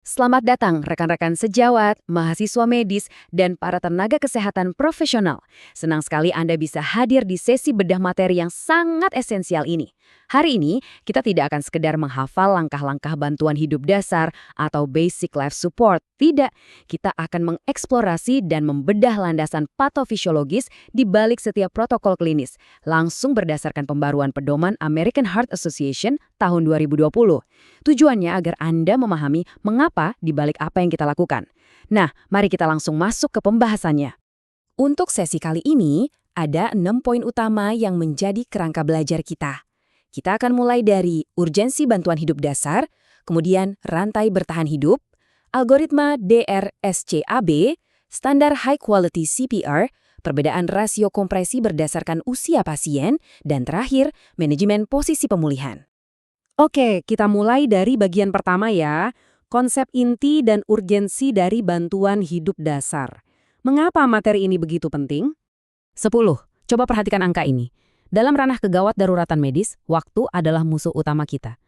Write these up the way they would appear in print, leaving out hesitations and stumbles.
Selamat datang rekan-rekan sejawat, mahasiswa medis, dan para tenaga kesehatan profesional. Senang sekali Anda bisa hadir di sesi bedah materi yang sangat esensial ini. Hari ini, kita tidak akan sekedar menghafal langkah-langkah bantuan hidup dasar atau basic life support. Tidak, kita akan mengeksplorasi dan membedah landasan patofisiologis di balik setiap protokol klinis, langsung berdasarkan pembaruan pedoman American Heart Association tahun 2020. Tujuannya agar Anda memahami mengapa di balik apa yang kita lakukan. Nah, mari kita langsung masuk ke pembahasannya. Untuk sesi kali ini, ada 6 poin utama yang menjadi kerangka belajar kita. Kita akan mulai dari urgensi bantuan hidup dasar, kemudian rantai bertahan hidup, algoritma DRSCAB, standar high quality CPR, perbedaan rasio kompresi berdasarkan usia pasien, dan terakhir, manajemen posisi pemulihan. Oke, kita mulai dari bagian pertama ya, konsep inti dan urgensi dari bantuan hidup dasar. Mengapa materi ini begitu penting? 10. Coba perhatikan angka ini. Dalam ranah kegawat daruratan medis, waktu adalah musuh utama kita.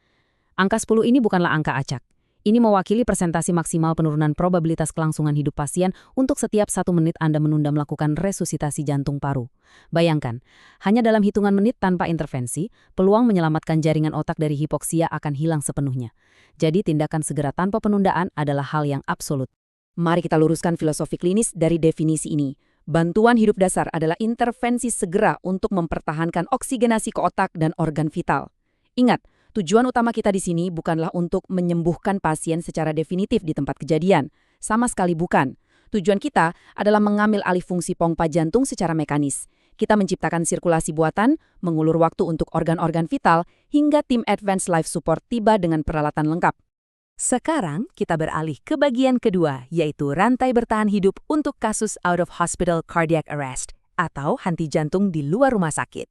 Angka 10 ini bukanlah angka acak. Ini mewakili persentase maksimal penurunan probabilitas kelangsungan hidup pasien untuk setiap 1 menit Anda menunda melakukan resusitasi jantung paru. Bayangkan, hanya dalam hitungan menit tanpa intervensi, peluang menyelamatkan jaringan otak dari hipoksia akan hilang sepenuhnya. Jadi tindakan segera tanpa penundaan adalah hal yang absolut. Mari kita luruskan filosofi klinis dari definisi ini. Bantuan hidup dasar adalah intervensi segera untuk mempertahankan oksigenasi ke otak dan organ vital. Ingat, tujuan utama kita di sini bukanlah untuk menyembuhkan pasien secara definitif di tempat kejadian. Sama sekali bukan. Tujuan kita adalah mengambil alih fungsi pompa jantung secara mekanis. Kita menciptakan sirkulasi buatan, mengulur waktu untuk organ-organ vital, hingga tim Advanced Life Support tiba dengan peralatan lengkap. Sekarang kita beralih ke bagian kedua, yaitu rantai bertahan hidup untuk kasus out-of-hospital cardiac arrest, atau henti jantung di luar rumah sakit.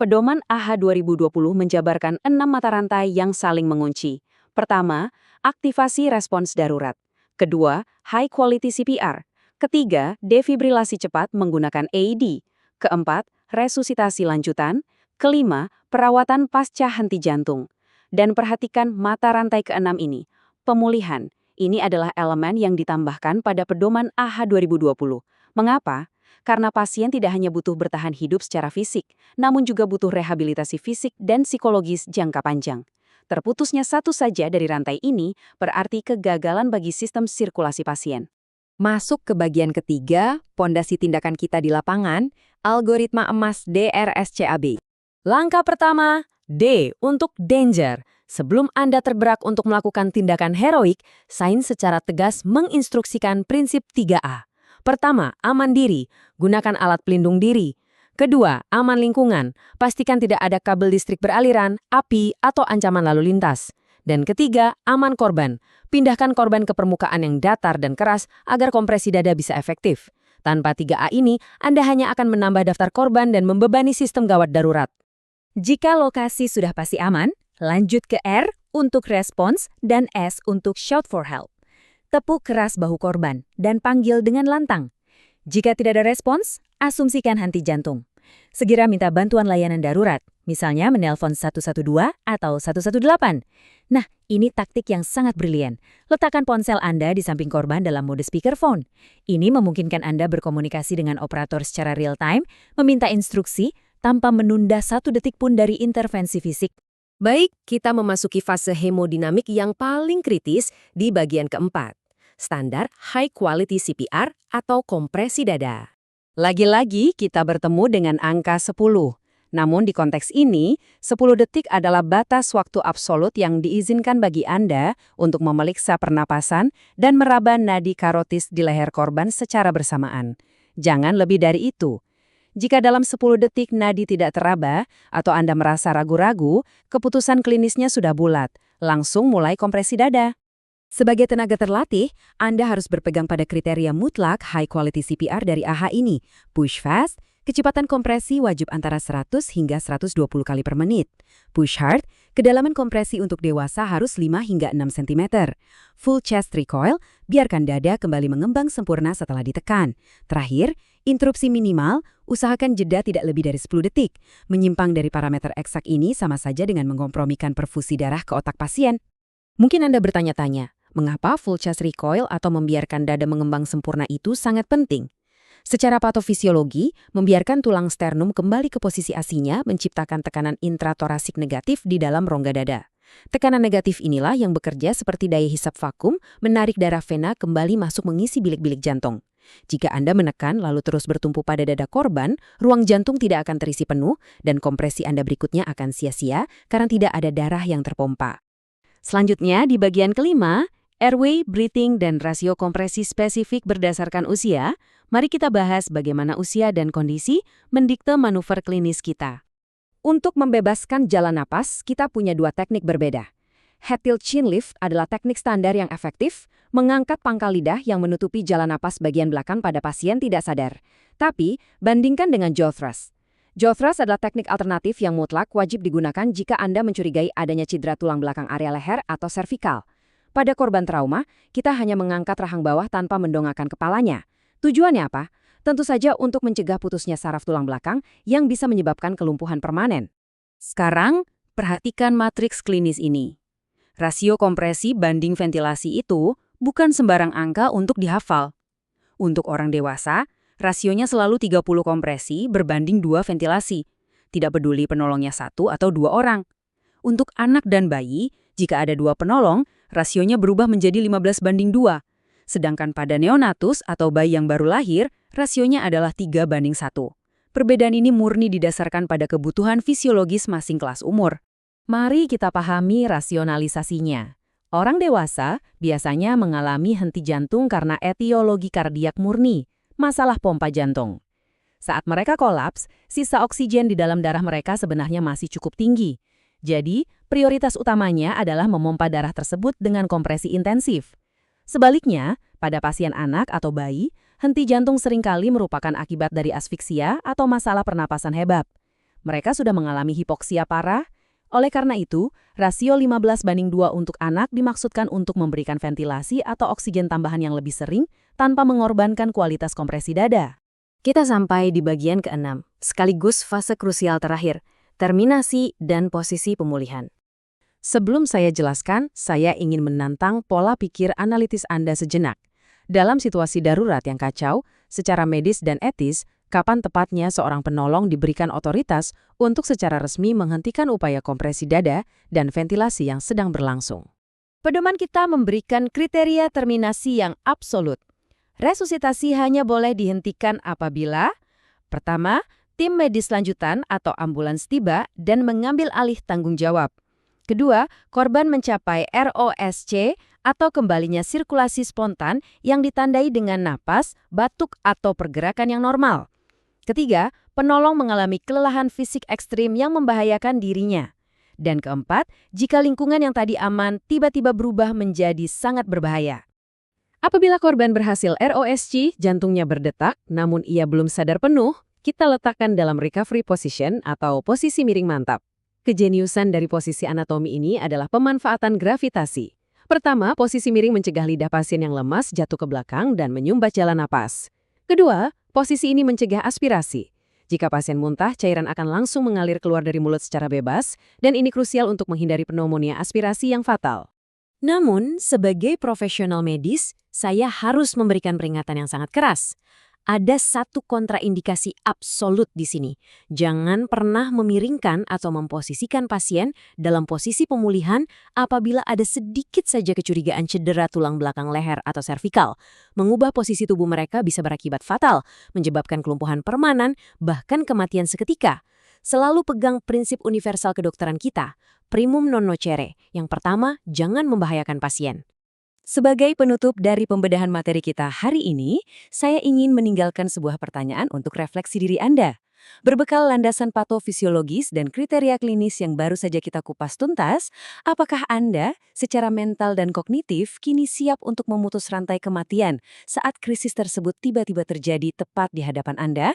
Pedoman AHA 2020 menjabarkan 6 mata rantai yang saling mengunci. Pertama, aktivasi respons darurat. Kedua, high quality CPR. Ketiga, defibrilasi cepat menggunakan AED. Keempat, resusitasi lanjutan. Kelima, perawatan pasca henti jantung. Dan perhatikan mata rantai ke-6 ini, pemulihan. Ini adalah elemen yang ditambahkan pada pedoman AHA 2020. Mengapa? Karena pasien tidak hanya butuh bertahan hidup secara fisik, namun juga butuh rehabilitasi fisik dan psikologis jangka panjang. Terputusnya satu saja dari rantai ini berarti kegagalan bagi sistem sirkulasi pasien. Masuk ke bagian ketiga, pondasi tindakan kita di lapangan, algoritma emas DRSCAB. Langkah pertama, D untuk danger. Sebelum Anda terberak untuk melakukan tindakan heroik, sains secara tegas menginstruksikan prinsip 3A. Pertama, aman diri. Gunakan alat pelindung diri. Kedua, aman lingkungan. Pastikan tidak ada kabel listrik beraliran, api, atau ancaman lalu lintas. Dan ketiga, aman korban. Pindahkan korban ke permukaan yang datar dan keras agar kompresi dada bisa efektif. Tanpa 3A ini, Anda hanya akan menambah daftar korban dan membebani sistem gawat darurat. Jika lokasi sudah pasti aman, lanjut ke R untuk respons dan S untuk shout for help. Tepuk keras bahu korban dan panggil dengan lantang. Jika tidak ada respons, asumsikan henti jantung. Segera minta bantuan layanan darurat, misalnya menelpon 112 atau 118. Nah, ini taktik yang sangat brilian. Letakkan ponsel Anda di samping korban dalam mode speakerphone. Ini memungkinkan Anda berkomunikasi dengan operator secara real-time, meminta instruksi tanpa menunda 1 detik pun dari intervensi fisik. Baik, kita memasuki fase hemodinamik yang paling kritis di bagian keempat. Standar high quality CPR atau kompresi dada. Lagi-lagi kita bertemu dengan angka 10. Namun di konteks ini, 10 detik adalah batas waktu absolut yang diizinkan bagi Anda untuk memeriksa pernapasan dan meraba nadi karotis di leher korban secara bersamaan. Jangan lebih dari itu. Jika dalam 10 detik nadi tidak teraba atau Anda merasa ragu-ragu, keputusan klinisnya sudah bulat. Langsung mulai kompresi dada. Sebagai tenaga terlatih, Anda harus berpegang pada kriteria mutlak high quality CPR dari AHA ini. Push fast, kecepatan kompresi wajib antara 100 hingga 120 kali per menit. Push hard, kedalaman kompresi untuk dewasa harus 5 hingga 6 cm. Full chest recoil, biarkan dada kembali mengembang sempurna setelah ditekan. Terakhir, interupsi minimal, usahakan jeda tidak lebih dari 10 detik. Menyimpang dari parameter eksak ini sama saja dengan mengkompromikan perfusi darah ke otak pasien. Mungkin Anda bertanya-tanya, Mengapa full chest recoil atau membiarkan dada mengembang sempurna itu sangat penting? Secara patofisiologi, membiarkan tulang sternum kembali ke posisi aslinya menciptakan tekanan intratorasik negatif di dalam rongga dada. Tekanan negatif inilah yang bekerja seperti daya hisap vakum, menarik darah vena kembali masuk mengisi bilik-bilik jantung. Jika Anda menekan lalu terus bertumpu pada dada korban, ruang jantung tidak akan terisi penuh dan kompresi Anda berikutnya akan sia-sia karena tidak ada darah yang terpompa. Selanjutnya, di bagian kelima, airway, breathing, dan rasio kompresi spesifik berdasarkan usia, mari kita bahas bagaimana usia dan kondisi mendikte manuver klinis kita. Untuk membebaskan jalan napas, kita punya dua teknik berbeda. Head tilt chin lift adalah teknik standar yang efektif, mengangkat pangkal lidah yang menutupi jalan napas bagian belakang pada pasien tidak sadar. Tapi, bandingkan dengan jaw thrust. Jaw thrust adalah teknik alternatif yang mutlak wajib digunakan jika Anda mencurigai adanya cedera tulang belakang area leher atau servikal. Pada korban trauma, kita hanya mengangkat rahang bawah tanpa mendongakkan kepalanya. Tujuannya apa? Tentu saja untuk mencegah putusnya saraf tulang belakang yang bisa menyebabkan kelumpuhan permanen. Sekarang, perhatikan matriks klinis ini. Rasio kompresi banding ventilasi itu bukan sembarang angka untuk dihafal. Untuk orang dewasa, rasionya selalu 30 kompresi berbanding 2 ventilasi. Tidak peduli penolongnya 1 atau 2 orang. Untuk anak dan bayi, jika ada 2 penolong, rasionya berubah menjadi 15:2. Sedangkan pada neonatus atau bayi yang baru lahir, rasionya adalah 3:1. Perbedaan ini murni didasarkan pada kebutuhan fisiologis masing kelas umur. Mari kita pahami rasionalisasinya. Orang dewasa biasanya mengalami henti jantung karena etiologi kardiak murni, masalah pompa jantung. Saat mereka kolaps, sisa oksigen di dalam darah mereka sebenarnya masih cukup tinggi. Jadi, prioritas utamanya adalah memompa darah tersebut dengan kompresi intensif. Sebaliknya, pada pasien anak atau bayi, henti jantung seringkali merupakan akibat dari asfiksia atau masalah pernapasan hebat. Mereka sudah mengalami hipoksia parah. Oleh karena itu, rasio 15:2 untuk anak dimaksudkan untuk memberikan ventilasi atau oksigen tambahan yang lebih sering tanpa mengorbankan kualitas kompresi dada. Kita sampai di bagian ke-6, sekaligus fase krusial terakhir, terminasi dan posisi pemulihan. Sebelum saya jelaskan, saya ingin menantang pola pikir analitis Anda sejenak. Dalam situasi darurat yang kacau, secara medis dan etis, kapan tepatnya seorang penolong diberikan otoritas untuk secara resmi menghentikan upaya kompresi dada dan ventilasi yang sedang berlangsung? Pedoman kita memberikan kriteria terminasi yang absolut. Resusitasi hanya boleh dihentikan apabila: pertama, tim medis lanjutan atau ambulans tiba dan mengambil alih tanggung jawab. Kedua, korban mencapai ROSC atau kembalinya sirkulasi spontan yang ditandai dengan napas, batuk, atau pergerakan yang normal. Ketiga, penolong mengalami kelelahan fisik ekstrim yang membahayakan dirinya. Dan keempat, jika lingkungan yang tadi aman tiba-tiba berubah menjadi sangat berbahaya. Apabila korban berhasil ROSC, jantungnya berdetak, namun ia belum sadar penuh, kita letakkan dalam recovery position atau posisi miring mantap. Kejeniusan dari posisi anatomi ini adalah pemanfaatan gravitasi. Pertama, posisi miring mencegah lidah pasien yang lemas jatuh ke belakang dan menyumbat jalan napas. Kedua, posisi ini mencegah aspirasi. Jika pasien muntah, cairan akan langsung mengalir keluar dari mulut secara bebas, dan ini krusial untuk menghindari pneumonia aspirasi yang fatal. Namun, sebagai profesional medis, saya harus memberikan peringatan yang sangat keras. Ada satu kontraindikasi absolut di sini. Jangan pernah memiringkan atau memposisikan pasien dalam posisi pemulihan apabila ada sedikit saja kecurigaan cedera tulang belakang leher atau servikal. Mengubah posisi tubuh mereka bisa berakibat fatal, menyebabkan kelumpuhan permanen, bahkan kematian seketika. Selalu pegang prinsip universal kedokteran kita, primum non nocere. Yang pertama, jangan membahayakan pasien. Sebagai penutup dari pembedahan materi kita hari ini, saya ingin meninggalkan sebuah pertanyaan untuk refleksi diri Anda. Berbekal landasan patofisiologis dan kriteria klinis yang baru saja kita kupas tuntas, apakah Anda secara mental dan kognitif kini siap untuk memutus rantai kematian saat krisis tersebut tiba-tiba terjadi tepat di hadapan Anda?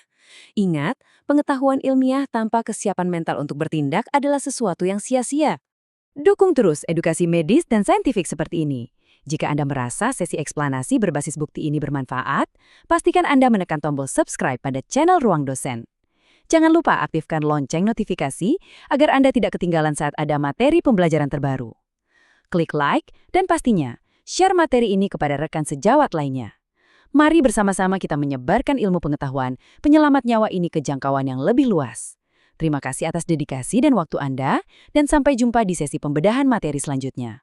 Ingat, pengetahuan ilmiah tanpa kesiapan mental untuk bertindak adalah sesuatu yang sia-sia. Dukung terus edukasi medis dan saintifik seperti ini. Jika Anda merasa sesi eksplanasi berbasis bukti ini bermanfaat, pastikan Anda menekan tombol subscribe pada channel Ruang Dosen. Jangan lupa aktifkan lonceng notifikasi agar Anda tidak ketinggalan saat ada materi pembelajaran terbaru. Klik like dan pastinya Share materi ini kepada rekan sejawat lainnya. Mari bersama-sama kita menyebarkan ilmu pengetahuan penyelamat nyawa ini ke jangkauan yang lebih luas. Terima kasih atas dedikasi dan waktu Anda, dan sampai jumpa di sesi pembedahan materi selanjutnya.